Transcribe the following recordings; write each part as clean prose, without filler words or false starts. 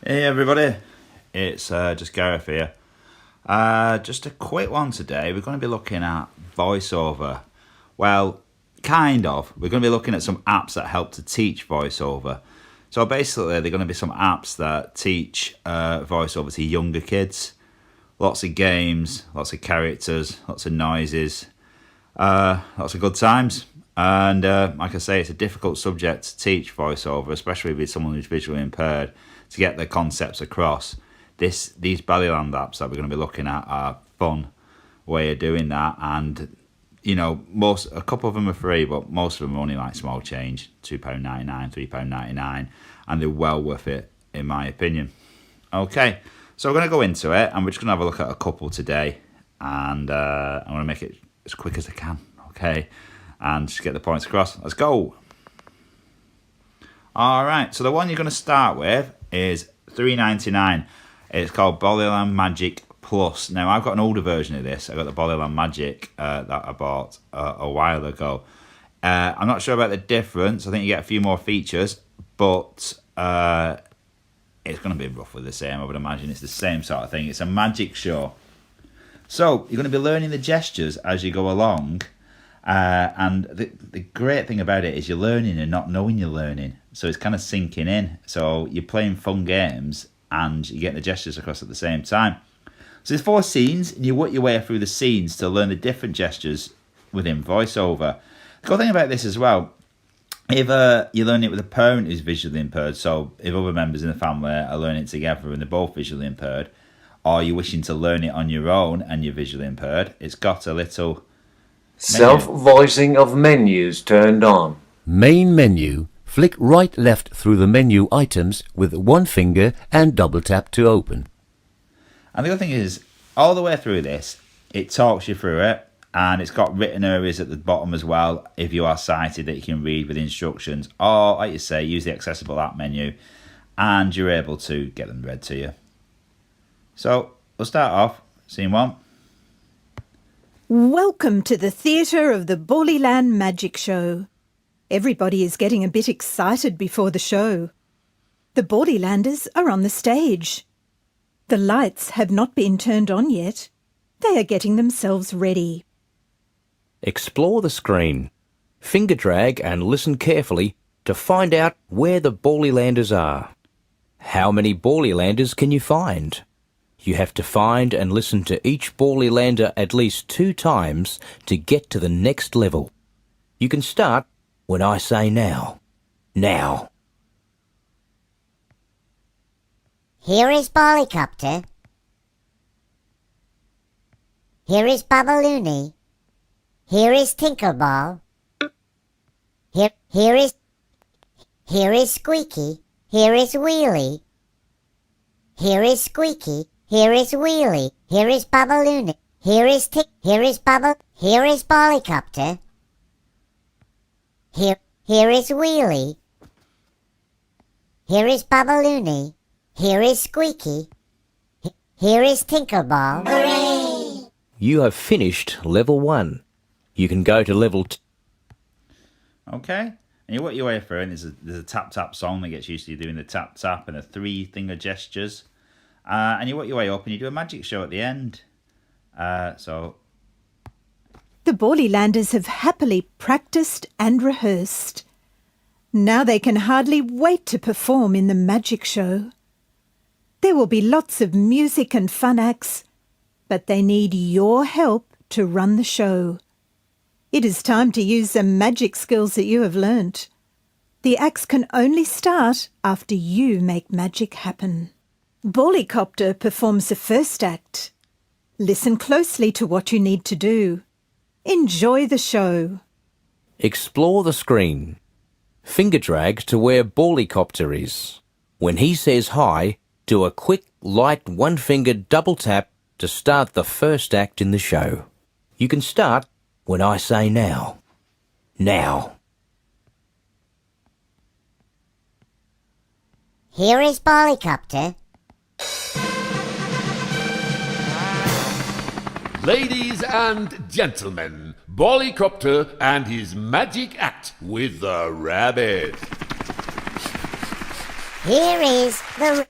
Hey everybody, it's just Gareth here. Just a quick one today. We're going to be looking at Voiceover. Well, kind of. We're going to be looking at some apps that help to teach Voiceover. So basically, they're going to be some apps that teach Voiceover to younger kids. Lots of games, lots of characters, lots of noises, lots of good times. And like I say, it's a difficult subject to teach Voiceover, especially with someone who's visually impaired, to get the concepts across. These Ballyland apps that we're going to be looking at are a fun way of doing that, and a couple of them are free, but most of them are only like small change, £2.99, £3.99, and they're well worth it in my opinion. Okay, so we're going to go into it, and we're just going to have a look at a couple today, and I'm going to make it as quick as I can, okay, and just get the points across. Let's go. Alright, so the one you're going to start with is $3.99. It's called Ballyland Magic Plus. Now, I've got an older version of this. I got the Ballyland Magic that I bought a while ago. I'm not sure about the difference. I think you get a few more features, but it's going to be roughly the same. I would imagine it's the same sort of thing. It's a magic show. So, you're going to be learning the gestures as you go along. And the great thing about it is you're learning and not knowing you're learning. So it's kind of sinking in. So you're playing fun games and you get the gestures across at the same time. So there's 4 scenes, and you work your way through the scenes to learn the different gestures within VoiceOver. The cool thing about this as well, if you learn it with a parent who's visually impaired, so if other members in the family are learning it together and they're both visually impaired, or you're wishing to learn it on your own and you're visually impaired, it's got a little self-voicing of menus turned on. Main menu. Flick right-left through the menu items with one finger and double tap to open. And the other thing is, all the way through this, it talks you through it, and it's got written areas at the bottom as well, if you are sighted, that you can read with instructions, or, like you say, use the accessible app menu, and you're able to get them read to you. So, we'll start off, scene 1. Welcome to the theatre of the Ballyland Magic Show. Everybody is getting a bit excited before the show. The Ballylanders are on the stage. The lights have not been turned on yet. They are getting themselves ready. Explore the screen. Finger drag and listen carefully to find out where the Ballylanders are. How many Ballylanders can you find? You have to find and listen to each Ballylander at least 2 times to get to the next level. You can start when I say now. Now. Here is Bollycopter. Here is Babaloony. Here is Tinkerball. Here is Squeaky. Here is Wheelie. Here is Squeaky. Here is Wheelie. Here is Babaloony. Here is Bollycopter. Here is Wheelie. Here is Babaloony. Here is Squeaky. Here is Tinkerball. Hooray! You have finished level 1. You can go to level 2. Okay, and you work your way through, and there's a tap-tap song that gets used to you doing the tap-tap and the 3 finger gestures. And you work your way up and you do a magic show at the end. The Ballylanders have happily practiced and rehearsed. Now they can hardly wait to perform in the magic show. There will be lots of music and fun acts, but they need your help to run the show. It is time to use the magic skills that you have learnt. The acts can only start after you make magic happen. Ballycopter performs the first act. Listen closely to what you need to do. Enjoy the show. Explore the screen. Finger drag to where Ballycopter is. When he says hi, do a quick, light 1-finger double tap to start the first act in the show. You can start when I say now. Now. Here is Bollycopter. Ladies and gentlemen, Ballycopter and his magic act with the rabbit. Here is the...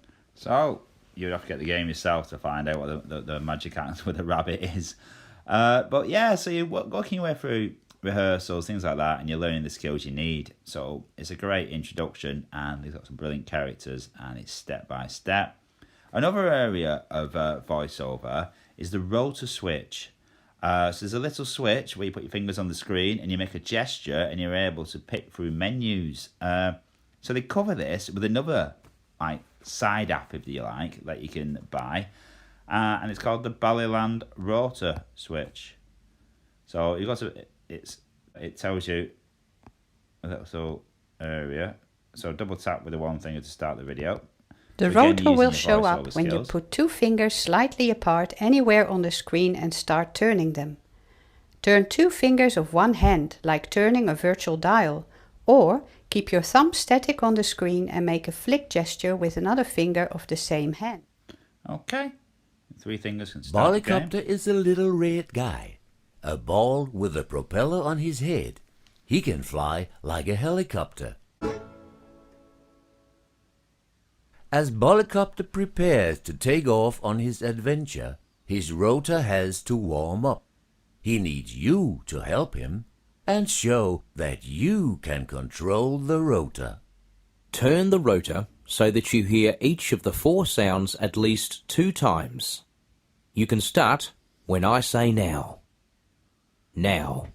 So you'd have to get the game yourself to find out what the magic items with the rabbit is. But yeah, so you're working your way through rehearsals, things like that, and you're learning the skills you need. So it's a great introduction, and he's got some brilliant characters, and it's step by step. Another area of voiceover is the rotor switch. So there's a little switch where you put your fingers on the screen and you make a gesture, and you're able to pick through menus. So they cover this with another side app, if you like, that you can buy, and it's called the Ballyland rotor switch. So you've got to it tells you a little area. So double tap with the one finger to start the video. The Again, rotor will using the show voiceover up when you skills. put two fingers slightly apart anywhere on the screen and start turning them. Turn two fingers of one hand, like turning a virtual dial, or keep your thumb static on the screen and make a flick gesture with another finger of the same hand. Okay. 3 fingers can start the game. Ballycopter is a little red guy. A ball with a propeller on his head. He can fly like a helicopter. As Ballycopter prepares to take off on his adventure, his rotor has to warm up. He needs you to help him and show that you can control the rotor. Turn the rotor so that you hear each of the 4 sounds at least 2 times. You can start when I say now. Now.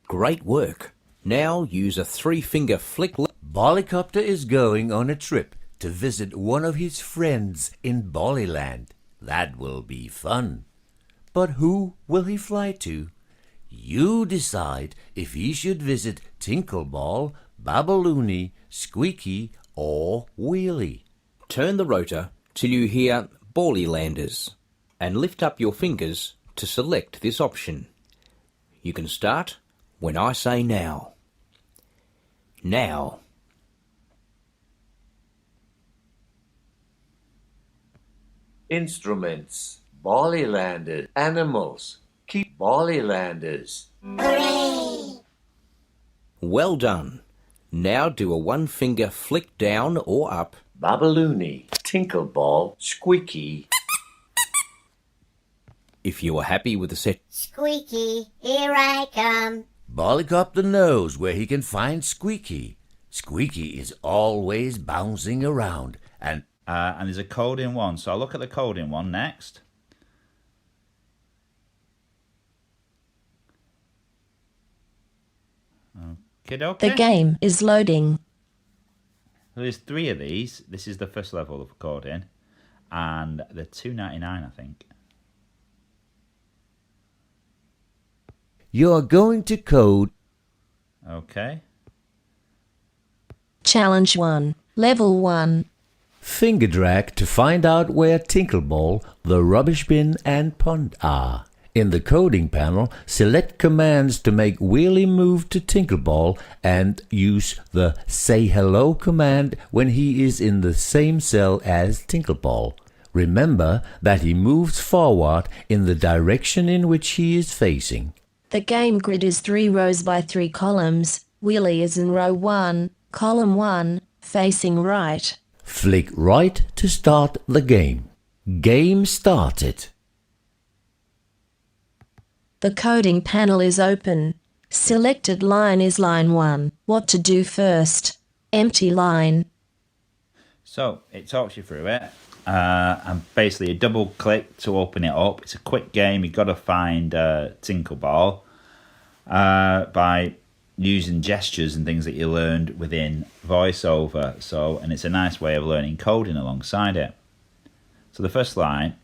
Great work. Now use a 3-finger flick. Ballycopter is going on a trip to visit one of his friends in Ballyland. That will be fun. But who will he fly to? You decide if he should visit Tinkleball, Babaloony, Squeaky, or Wheelie. Turn the rotor till you hear Ballylanders and lift up your fingers to select this option. You can start when I say now. Now. Instruments. Ballylanders. Animals. Keep Ballylanders. Hooray! Well done. Now do a 1-finger flick down or up. Babaloony. Tinkleball. Squeaky. If you are happy with the set, Squeaky, here I come. Ballycopter knows where he can find Squeaky. Squeaky is always bouncing around, and there's a code in one. So I'll look at the code in one next. Okay. The game is loading. So there's 3 of these. This is the first level of coding, and they're $2.99, I think. you're going to code. Okay. Challenge 1. Level 1. Finger drag to find out where Tinkleball, the rubbish bin, and pond are. In the coding panel, select commands to make Wheelie move to Tinkleball and use the Say Hello command when he is in the same cell as Tinkleball. Remember that he moves forward in the direction in which he is facing. The game grid is 3 rows by 3 columns. Wheelie is in row 1, column 1, facing right. Flick right to start the game. Game started. The coding panel is open. Selected line is line 1. What to do first? Empty line. So it talks you through it. And basically you double click to open it up. It's a quick game. You've got to find Tinkleball by using gestures and things that you learned within VoiceOver. And it's a nice way of learning coding alongside it. So the first line,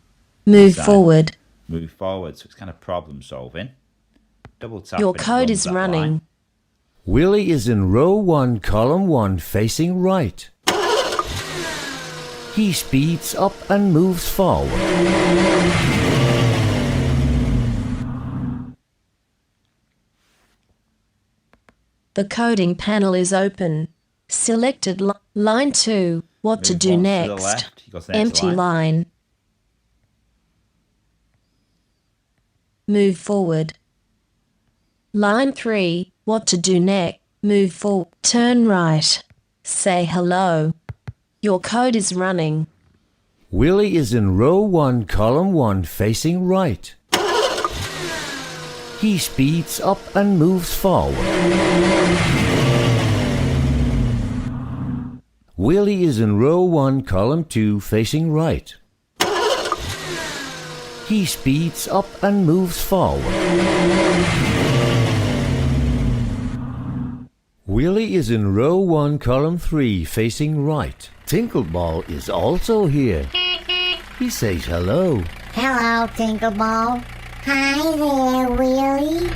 Move forward. Move forward. So it's kind of problem solving. Double tap. Your and it code runs is that running. line. Wheelie is in row 1, column 1, facing right. He speeds up and moves forward. The coding panel is open. Selected line 2. What to Move do on to the next? left. You go to the next Empty line. Move forward. Line 3, what to do next? Move forward. Turn right. Say hello. Your code is running. Willie is in row 1, column 1, facing right. He speeds up and moves forward. Willie is in row 1, column 2, facing right. He speeds up and moves forward. Willie is in row 1, column 3, facing right. Tinkleball is also here. He says hello. Hello, Tinkerball. Hi there, Willie.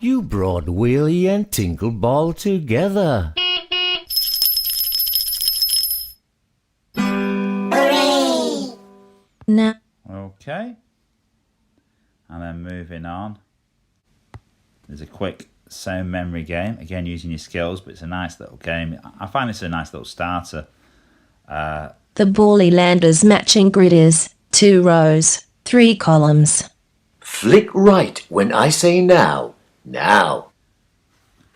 You brought Willie and Tinkleball together. Hooray! Now, Okay. And then moving on. There's a quick sound memory game. Again, using your skills, but it's a nice little game. I find this a nice little starter. the Ballylanders matching grid is 2 rows, 3 columns. Flick right when I say now. Now.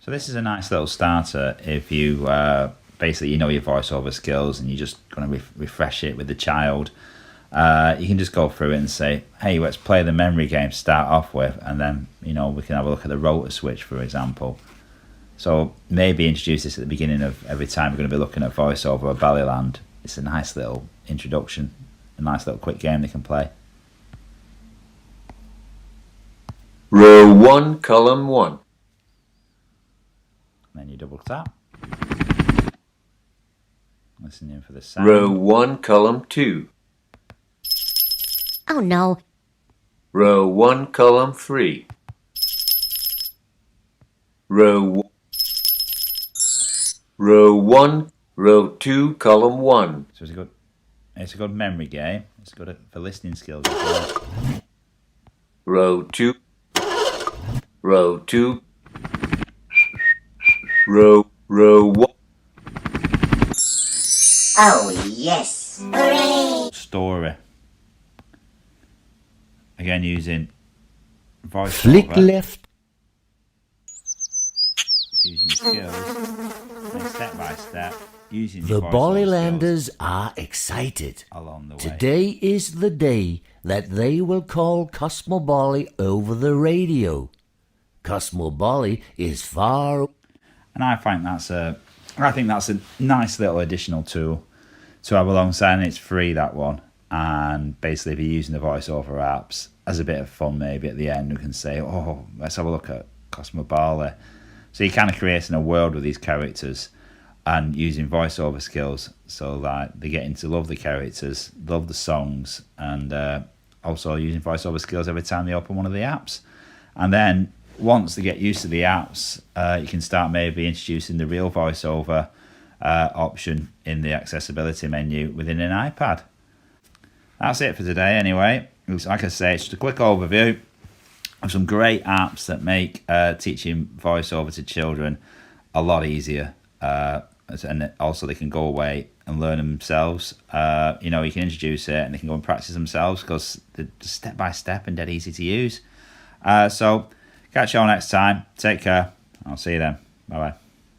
So this is a nice little starter if you basically you know your voiceover skills and you're just going to refresh it with the child. You can just go through it and say, hey, let's play the memory game to start off with, and then we can have a look at the rotor switch, for example. So maybe introduce this at the beginning of every time we're going to be looking at voiceover or Ballyland. It's a nice little introduction, a nice little quick game they can play. Row 1, column 1. And then you double tap. Listening for the sound. Row 1, column 2. Oh no. Row 1, column 3. Row 1, row 2, column 1. So it's a good memory game. It's good for listening skills as well. Row 2. Row 2. Row 1. Oh yes. Hooray! Story. Again, using voiceover. Flick left. It's using your skills. And step by step. Using The your voiceover Ballylanders skills are excited. along the way. Today is the day that they will call Cosmobally over the radio. Cosmobally is far. And I think that's a nice little additional tool to have alongside, and it's free, that one. And basically, if you're using the voiceover apps as a bit of fun, maybe at the end we can say, oh, let's have a look at Cosmobally. So you're kind of creating a world with these characters and using voiceover skills, so that they're getting to love the characters, love the songs, and also using voiceover skills every time they open one of the apps. And then once they get used to the apps, you can start maybe introducing the real voiceover option in the accessibility menu within an iPad. That's it for today anyway. Like I say, it's just a quick overview of some great apps that make teaching voiceover to children a lot easier. And also they can go away and learn themselves. You can introduce it and they can go and practice themselves because they're just step by step and dead easy to use. So catch you all next time. Take care. I'll see you then. Bye bye.